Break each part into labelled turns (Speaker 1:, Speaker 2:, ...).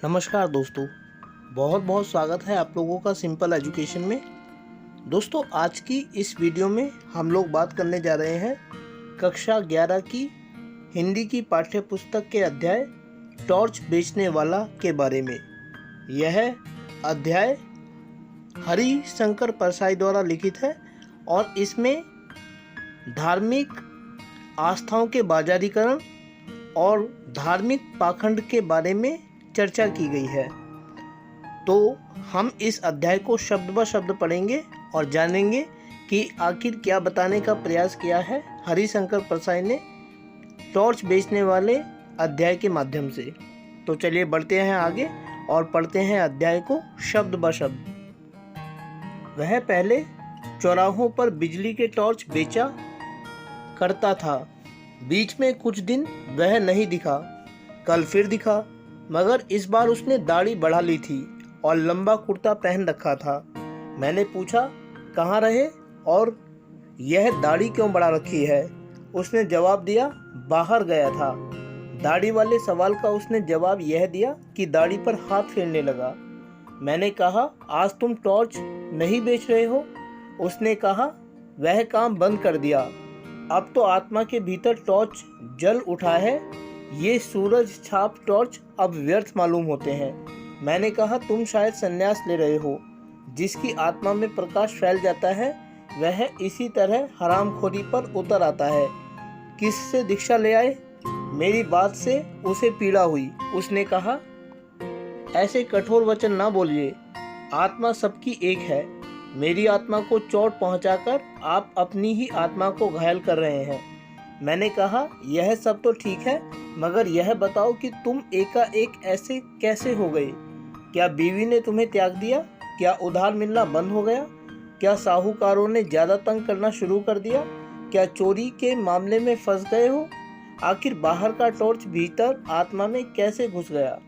Speaker 1: नमस्कार दोस्तों, बहुत बहुत स्वागत है आप लोगों का सिंपल एजुकेशन में। दोस्तों, आज की इस वीडियो में हम लोग बात करने जा रहे हैं कक्षा 11 की हिंदी की पाठ्य पुस्तक के अध्याय टॉर्च बेचने वाला के बारे में। यह अध्याय हरि शंकर परसाई द्वारा लिखित है और इसमें धार्मिक आस्थाओं के बाजारीकरण और धार्मिक पाखंड के बारे में चर्चा की गई है। तो हम इस अध्याय को शब्द ब शब्द पढ़ेंगे और जानेंगे कि आखिर क्या बताने का प्रयास किया है हरिशंकर परसाई ने टॉर्च बेचने वाले अध्याय के माध्यम से। तो चलिए बढ़ते हैं आगे और पढ़ते हैं अध्याय को शब्द ब शब्द। वह पहले चौराहों पर बिजली के टॉर्च बेचा करता था। बीच में कुछ दिन वह नहीं दिखा, कल फिर दिखा, मगर इस बार उसने दाढ़ी बढ़ा ली थी और लंबा कुर्ता पहन रखा था। मैंने पूछा, कहाँ रहे और यह दाढ़ी क्यों बढ़ा रखी है? उसने जवाब दिया, बाहर गया था। दाढ़ी वाले सवाल का उसने जवाब यह दिया कि दाढ़ी पर हाथ फेरने लगा। मैंने कहा, आज तुम टॉर्च नहीं बेच रहे हो? उसने कहा, वह काम बंद कर दिया। अब तो आत्मा के भीतर टॉर्च जल उठा है। ये सूरज छाप टॉर्च अब व्यर्थ मालूम होते हैं। मैंने कहा, तुम शायद संन्यास ले रहे हो। जिसकी आत्मा में प्रकाश फैल जाता है वह इसी तरह हरामखोरी पर उतर आता है। किससे दीक्षा ले आए? मेरी बात से उसे पीड़ा हुई। उसने कहा, ऐसे कठोर वचन ना बोलिए। आत्मा सबकी एक है। मेरी आत्मा को चोट पहुंचाकर आप अपनी ही आत्मा को घायल कर रहे हैं। मैंने कहा, यह सब तो ठीक है, मगर यह बताओ कि तुम एकाएक ऐसे कैसे हो गए? क्या बीवी ने तुम्हें त्याग दिया? क्या उधार मिलना बंद हो गया? क्या साहूकारों ने ज़्यादा तंग करना शुरू कर दिया? क्या चोरी के मामले में फंस गए हो? आखिर बाहर का टॉर्च भीतर आत्मा में कैसे घुस गया?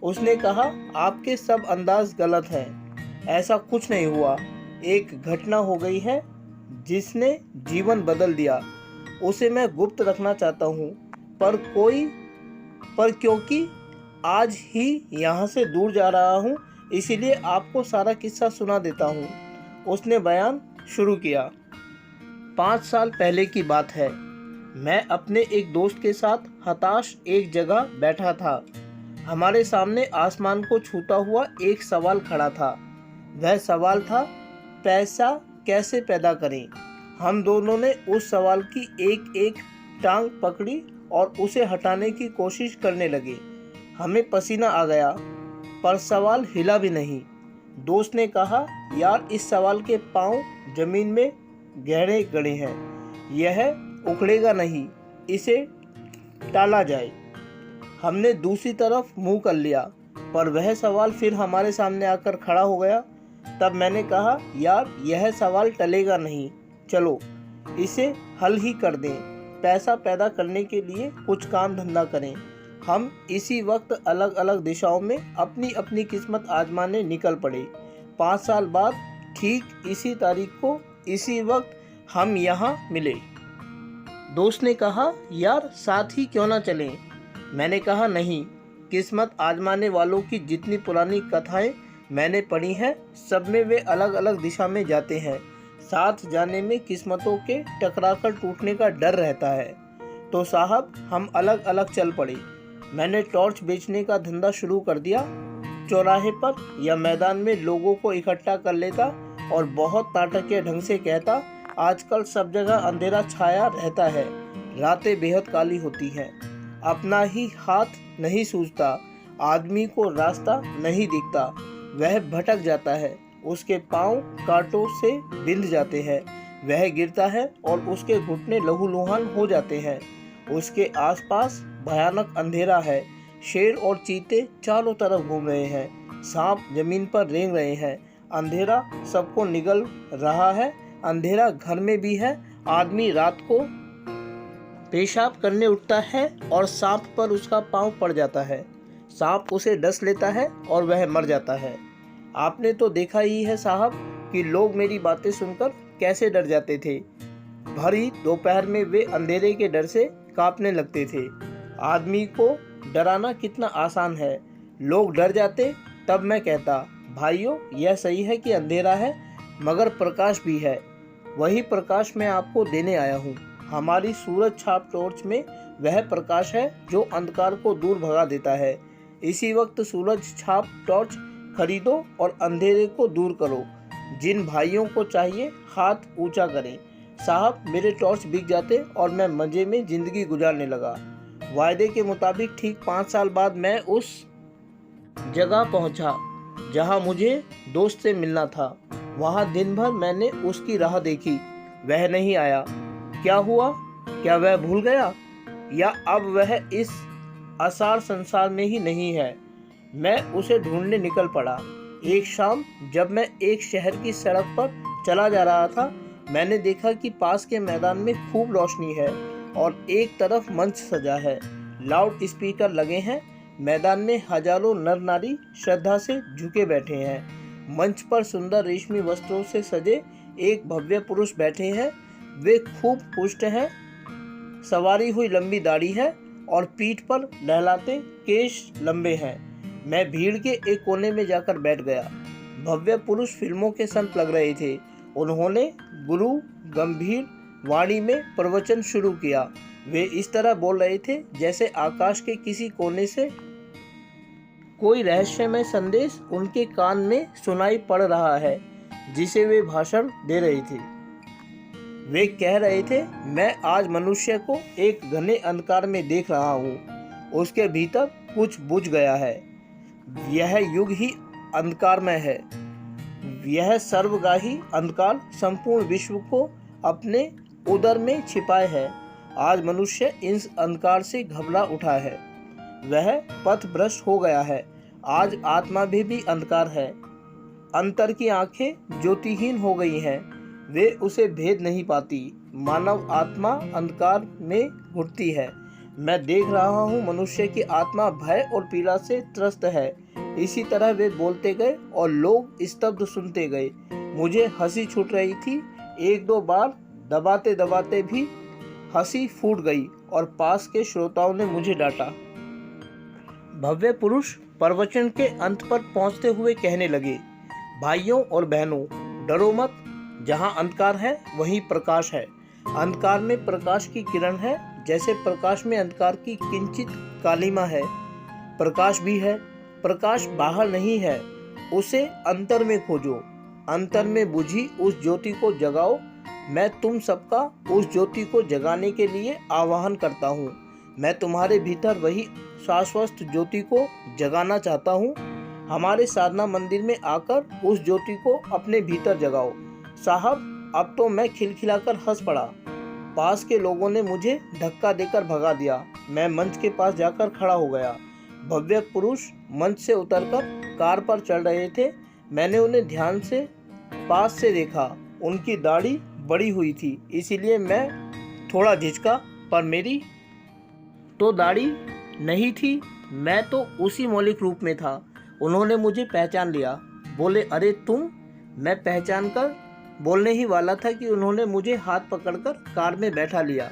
Speaker 1: उसने कहा, आपके सब अंदाज गलत हैं। ऐसा कुछ नहीं हुआ। एक घटना हो गई है जिसने जीवन बदल दिया। उसे मैं गुप्त रखना चाहता हूँ, पर क्योंकि आज ही यहाँ से दूर जा रहा हूँ, इसीलिए आपको सारा किस्सा सुना देता हूँ। उसने बयान शुरू किया। 5 साल पहले की बात है। मैं अपने एक दोस्त के साथ हताश एक जगह बैठा था। हमारे सामने आसमान को छूता हुआ एक सवाल खड़ा था। वह सवाल था, पैसा कैसे पैदा करें? हम दोनों ने उस सवाल की एक एक टांग पकड़ी और उसे हटाने की कोशिश करने लगे। हमें पसीना आ गया, पर सवाल हिला भी नहीं। दोस्त ने कहा, यार, इस सवाल के पांव जमीन में गहरे गड़े हैं। यह उखड़ेगा नहीं, इसे टाला जाए। हमने दूसरी तरफ मुंह कर लिया, पर वह सवाल फिर हमारे सामने आकर खड़ा हो गया। तब मैंने कहा, यार, यह सवाल टलेगा नहीं। चलो इसे हल ही कर दें। पैसा पैदा करने के लिए कुछ काम धंधा करें। हम इसी वक्त अलग अलग दिशाओं में अपनी अपनी किस्मत आजमाने निकल पड़े। 5 साल बाद ठीक इसी तारीख को इसी वक्त हम यहाँ मिले। दोस्त ने कहा, यार, साथ ही क्यों ना चलें? मैंने कहा, नहीं। किस्मत आजमाने वालों की जितनी पुरानी कथाएं मैंने पढ़ी हैं, सब में वे अलग अलग दिशा में जाते हैं। साथ जाने में किस्मतों के टकराकर टूटने का डर रहता है। तो साहब, हम अलग अलग चल पड़े। मैंने टॉर्च बेचने का धंधा शुरू कर दिया। चौराहे पर या मैदान में लोगों को इकट्ठा कर लेता और बहुत नाटकीय ढंग से कहता, आजकल सब जगह अंधेरा छाया रहता है, रातें बेहद काली होती हैं। अपना ही हाथ नहीं सूझता, आदमी को रास्ता नहीं दिखता, वह भटक जाता है, उसके पांव कांटों से बिंध जाते हैं, वह गिरता है और उसके घुटने लहूलुहान हो जाते हैं। उसके आसपास भयानक अंधेरा है। शेर और चीते चारों तरफ घूम रहे हैं। सांप जमीन पर रेंग रहे हैं। अंधेरा सबको निगल रहा है। अंधेरा घर में भी है। आदमी रात को पेशाब करने उठता है और सांप पर उसका पांव पड़ जाता है। सांप उसे डस लेता है और वह मर जाता है। आपने तो देखा ही है साहब कि लोग मेरी बातें सुनकर कैसे डर जाते थे। भरी दोपहर में वे अंधेरे के डर से कांपने लगते थे। आदमी को डराना कितना आसान है। लोग डर जाते तब मैं कहता, भाइयों यह सही है कि अंधेरा है मगर प्रकाश भी है। वही प्रकाश मैं आपको देने आया हूँ। हमारी सूरज छाप टॉर्च में वह प्रकाश है जो अंधकार को दूर भगा देता है। इसी वक्त सूरज छाप टॉर्च खरीदो और अंधेरे को दूर करो। जिन भाइयों को चाहिए हाथ ऊंचा करें। साहब मेरे टॉर्च बिक जाते और मैं मज़े में ज़िंदगी गुजारने लगा। वायदे के मुताबिक ठीक 5 साल बाद मैं उस जगह पहुंचा जहां मुझे दोस्त से मिलना था। वहां दिन भर मैंने उसकी राह देखी, वह नहीं आया। क्या हुआ? क्या वह भूल गया या अब वह इस असार संसार में ही नहीं है? मैं उसे ढूंढने निकल पड़ा। एक शाम जब मैं एक शहर की सड़क पर चला जा रहा था, मैंने देखा कि पास के मैदान में खूब रोशनी है और एक तरफ मंच सजा है, लाउड स्पीकर लगे हैं। मैदान में हजारों नर नारी श्रद्धा से झुके बैठे हैं। मंच पर सुंदर रेशमी वस्त्रों से सजे एक भव्य पुरुष बैठे हैं। वे खूब पुष्ट हैं, सवारी हुई लंबी दाढ़ी है और पीठ पर लहलाते केश लंबे हैं। मैं भीड़ के एक कोने में जाकर बैठ गया। भव्य पुरुष फिल्मों के संत लग रहे थे। उन्होंने गुरु गंभीर वाणी में प्रवचन शुरू किया। वे इस तरह बोल रहे थे जैसे आकाश के किसी कोने से कोई रहस्यमय संदेश उनके कान में सुनाई पड़ रहा है, जिसे वे भाषण दे रहे थे। वे कह रहे थे, मैं आज मनुष्य को एक घने अंधकार में देख रहा हूँ। उसके भीतर कुछ बुझ गया है। यह युग ही अंधकारमय है। यह सर्वगाही अंधकार संपूर्ण विश्व को अपने उदर में छिपाए है। आज मनुष्य इस अंधकार से घबरा उठा है। वह पथ भ्रष्ट हो गया है। आज आत्मा भी अंधकार है। अंतर की आंखें ज्योतिहीन हो गई हैं। वे उसे भेद नहीं पाती। मानव आत्मा अंधकार में घुटती है। मैं देख रहा हूँ मनुष्य की आत्मा भय और पीड़ा से त्रस्त है। इसी तरह वे बोलते गए और लोग स्तब्ध सुनते गए। मुझे हंसी छूट रही थी। 1-2 बार दबाते दबाते भी हंसी फूट गई और पास के श्रोताओं ने मुझे डांटा। भव्य पुरुष प्रवचन के अंत पर पहुंचते हुए कहने लगे, भाइयों और बहनों, डरो मत। जहां अंधकार है वहीं प्रकाश है। अंधकार में प्रकाश की किरण है, जैसे प्रकाश में अंधकार की किंचित कालिमा है। प्रकाश भी है। प्रकाश बाहर नहीं है, उसे अंतर में खोजो। अंतर में बुझी उस ज्योति को जगाओ। मैं तुम सबका उस ज्योति को जगाने के लिए आह्वान करता हूँ। मैं तुम्हारे भीतर वही शाश्वत ज्योति को जगाना चाहता हूँ। हमारे साधना मंदिर में आकर उस ज्योति को अपने भीतर जगाओ। साहब अब तो मैं खिलखिलाकर हंस पड़ा। पास के लोगों ने मुझे धक्का देकर भगा दिया। मैं मंच के पास जाकर खड़ा हो गया। भव्य पुरुष मंच से उतरकर कार पर चढ़ रहे थे। मैंने उन्हें ध्यान से पास से देखा। उनकी दाढ़ी बड़ी हुई थी, इसीलिए मैं थोड़ा झिझका, पर मेरी तो दाढ़ी नहीं थी। मैं तो उसी मौलिक रूप में था। उन्होंने मुझे पहचान लिया। बोले, अरे तुम। मैं पहचान कर बोलने ही वाला था कि उन्होंने मुझे हाथ पकड़कर कार में बैठा लिया।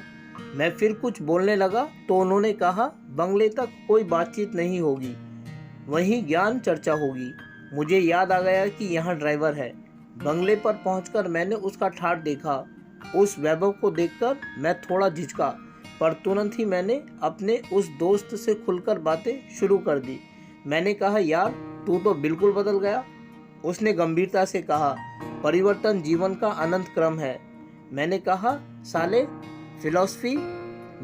Speaker 1: मैं फिर कुछ बोलने लगा तो उन्होंने कहा, बंगले तक कोई बातचीत नहीं होगी, वहीं ज्ञान चर्चा होगी। मुझे याद आ गया कि यहाँ ड्राइवर है। बंगले पर पहुंचकर मैंने उसका ठाठ देखा। उस वैभव को देखकर मैं थोड़ा झिझका, पर तुरंत ही मैंने अपने उस दोस्त से खुलकर बातें शुरू कर दी। मैंने कहा, यार तू तो बिल्कुल बदल गया। उसने गंभीरता से कहा, परिवर्तन जीवन का अनंत क्रम है। मैंने कहा, साले फिलॉसफी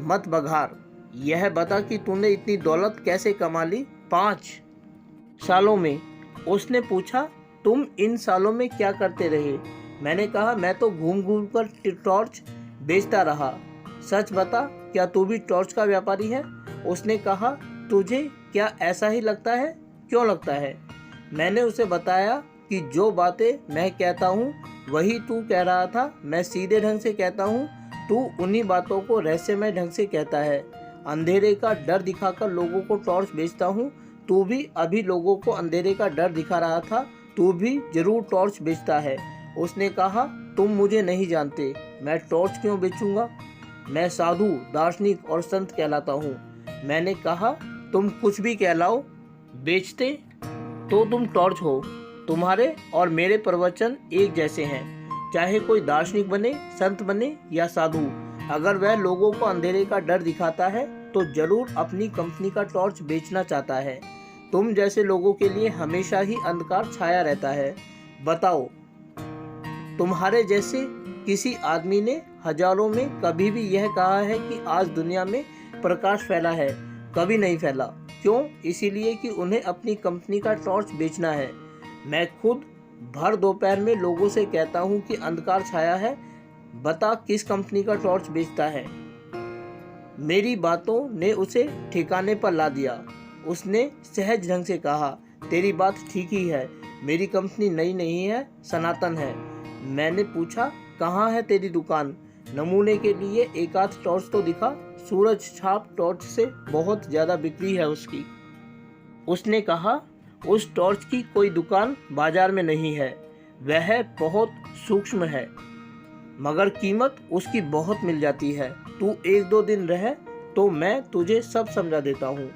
Speaker 1: मत बघार। यह बता कि तूने इतनी दौलत कैसे कमा ली 5 सालों में। उसने पूछा, तुम इन सालों में क्या करते रहे? मैंने कहा, मैं तो घूम घूम कर टॉर्च बेचता रहा। सच बता, क्या तू भी टॉर्च का व्यापारी है? उसने कहा, तुझे क्या ऐसा ही लगता है? क्यों लगता है? मैंने उसे बताया कि जो बातें मैं कहता हूँ वही तू कह रहा था। मैं सीधे ढंग से कहता हूँ, तू उन्हीं बातों को रहस्यमय ढंग से कहता है। अंधेरे का डर दिखाकर लोगों को टॉर्च बेचता हूँ। तू भी अभी लोगों को अंधेरे का डर दिखा रहा था। तू भी जरूर टॉर्च बेचता है। उसने कहा, तुम मुझे नहीं जानते, मैं टॉर्च क्यों बेचूंगा? मैं साधु, दार्शनिक और संत कहलाता हूँ। मैंने कहा, तुम कुछ भी कहलाओ, बेचते तो तुम टॉर्च हो। तुम्हारे और मेरे प्रवचन एक जैसे हैं, चाहे कोई दार्शनिक बने, संत बने या साधु। अगर वह लोगों को अंधेरे का डर दिखाता है तो जरूर अपनी कंपनी का टॉर्च बेचना चाहता है। तुम जैसे लोगों के लिए हमेशा ही अंधकार छाया रहता है। बताओ, तुम्हारे जैसे किसी आदमी ने हजारों में कभी भी यह कहा है कि आज दुनिया में प्रकाश फैला है? कभी नहीं फैला। क्यों? इसीलिए कि उन्हें अपनी कंपनी का टॉर्च बेचना है। मैं खुद भर दोपहर में लोगों से कहता हूँ कि अंधकार छाया है, बता किस कंपनी का टॉर्च बेचता है। मेरी बातों ने उसे ठिकाने पर ला दिया। उसने सहज ढंग से कहा, तेरी बात ठीक ही है, मेरी कंपनी नई नहीं है, सनातन है। मैंने पूछा, कहाँ है तेरी दुकान? नमूने के लिए एक आध टॉर्च तो दिखा। सूरज छाप टॉर्च से बहुत ज़्यादा बिक्री है उसकी। उसने कहा, उस टॉर्च की कोई दुकान बाजार में नहीं है, वह बहुत सूक्ष्म है, मगर कीमत उसकी बहुत मिल जाती है। तू 1-2 दिन रह तो मैं तुझे सब समझा देता हूँ।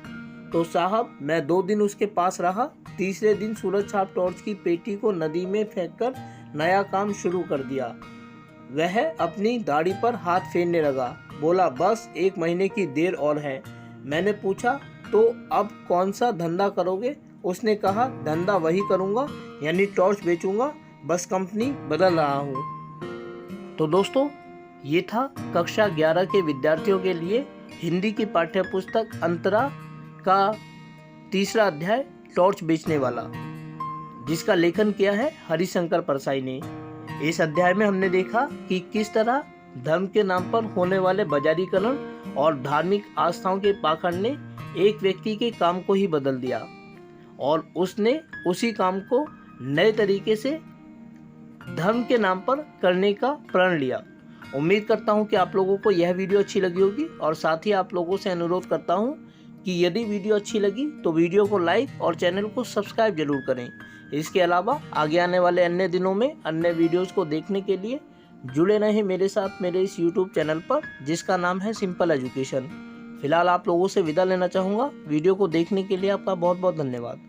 Speaker 1: तो साहब, मैं 2 दिन उसके पास रहा। तीसरे दिन सूरज छाप टॉर्च की पेटी को नदी में फेंककर नया काम शुरू कर दिया। वह अपनी दाढ़ी पर हाथ फेरने लगा, बोला, बस 1 महीने की देर और है। मैंने पूछा, तो अब कौन सा धंधा करोगे? उसने कहा, धंधा वही करूँगा, यानी टॉर्च बेचूंगा, बस कंपनी बदल रहा हूँ। तो दोस्तों, ये था कक्षा 11 के विद्यार्थियों के लिए हिंदी की पाठ्यपुस्तक अंतरा का 3रा अध्याय टॉर्च बेचने वाला, जिसका लेखन किया है हरिशंकर परसाई ने। इस अध्याय में हमने देखा कि किस तरह धर्म के नाम पर होने वाले बाजारीकरण और धार्मिक आस्थाओं के पाखंड ने एक व्यक्ति के काम को ही बदल दिया और उसने उसी काम को नए तरीके से धर्म के नाम पर करने का प्रण लिया। उम्मीद करता हूं कि आप लोगों को यह वीडियो अच्छी लगी होगी और साथ ही आप लोगों से अनुरोध करता हूं कि यदि वीडियो अच्छी लगी तो वीडियो को लाइक और चैनल को सब्सक्राइब जरूर करें। इसके अलावा आगे आने वाले अन्य दिनों में अन्य वीडियोस को देखने के लिए जुड़े रहें मेरे साथ मेरे इस YouTube चैनल पर, जिसका नाम है सिंपल एजुकेशन। फिलहाल आप लोगों से विदा लेना चाहूँगा। वीडियो को देखने के लिए आपका बहुत बहुत धन्यवाद।